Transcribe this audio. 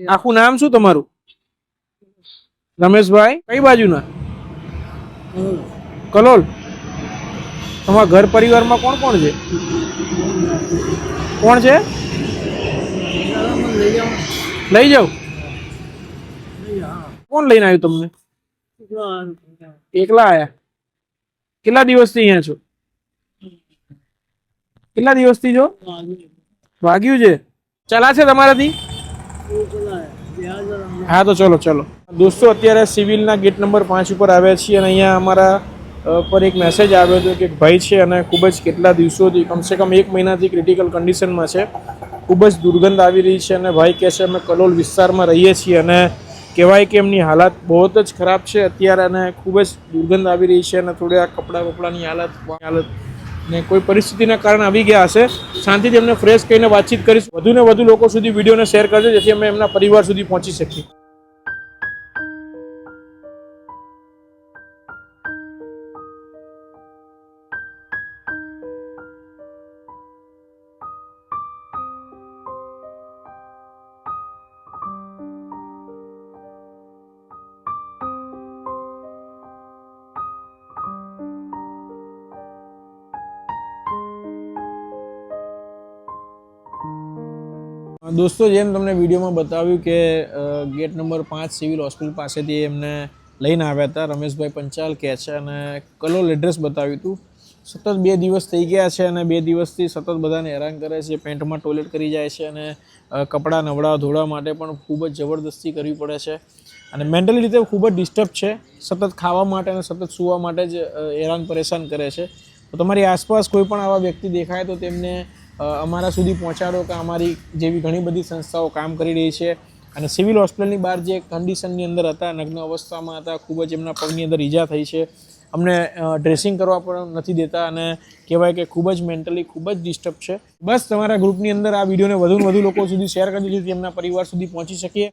આખું નામ શું તમારું? રમેશભાઈ. કઈ બાજુના? કલોલ. તમારા ઘર પરિવારમાં કોણ કોણ છે? કોણ છે? લઈ જાઓ. કોણ લઈને આવ્યું તમને? એકલા આયા? કેટલા દિવસથી અહીંયા છો? કેટલા દિવસથી છો? વાગ્યું છે? ચલાશે તમારાથી? હા તો ચલો ચલો દોસ્તો, અત્યારે સિવિલના ગેટ નંબર 5 ઉપર આવ્યા છીએ અને અહીંયા અમારા પર એક મેસેજ આવ્યો હતો કે એક ભાઈ છે અને ખૂબ જ કેટલા દિવસોથી, કમસે કમ 1 મહિનાથી ક્રિટિકલ કન્ડિશનમાં છે. ખૂબ જ દુર્ગંધ આવી રહી છે અને ભાઈ કહે છે અમે કલોલ વિસ્તારમાં રહીએ છીએ અને કહેવાય કે એમની હાલત બહુ જ ખરાબ છે અત્યારે અને ખૂબ જ દુર્ગંધ આવી રહી છે અને થોડી આ કપડાં બપડાની હાલત ને કોઈ પરિસ્થિતિના કારણે આવી ગયા હશે. શાંતિથી એમને ફ્રેશ કહીને વાતચીત કરીશ. વધુ ને વધુ લોકો સુધી વિડીયોને શેર કરજો જેથી અમે એમના પરિવાર સુધી પહોંચી શકીએ. દોસ્તો, જેમ તમને વિડીયોમાં બતાવ્યું કે ગેટ નંબર 5 સિવિલ હોસ્પિટલ પાસેથી એમને લઈને આવ્યા હતા. રમેશભાઈ પંચાલ કહે છે અને કલોલ એડ્રેસ બતાવ્યું હતું. સતત 2 દિવસ થઈ ગયા છે અને 2 દિવસથી સતત બધાને હેરાન કરે છે. પેન્ટમાં ટોયલેટ કરી જાય છે અને કપડાં નવડા ધોળા માટે પણ ખૂબ જ જબરદસ્તી કરવી પડે છે અને મેન્ટલી રીતે ખૂબ જ ડિસ્ટર્બ છે. સતત ખાવા માટે અને સતત સૂવા માટે જ હેરાન પરેશાન કરે છે. તો તમારી આસપાસ કોઈ પણ આવા વ્યક્તિ દેખાય તો તેમને અમારા સુધી પહોંચાડો કે અમારી જેવી ઘણી બધી સંસ્થાઓ કામ કરી રહી છે. અને સિવિલ હોસ્પિટલની બહાર જે કન્ડિશનની અંદર હતા, નગ્ન અવસ્થામાં હતા, ખૂબ જ એમના પગની અંદર ઈજા થઈ છે. અમને ડ્રેસિંગ કરવા પણ નથી દેતા અને કહેવાય કે ખૂબ જ મેન્ટલી ખૂબ જ ડિસ્ટર્બ છે. બસ તમારા ગ્રુપની અંદર આ વિડીયોને વધુ લોકો સુધી શેર કરી દીધી જેથી એમના પરિવાર સુધી પહોંચી શકીએ.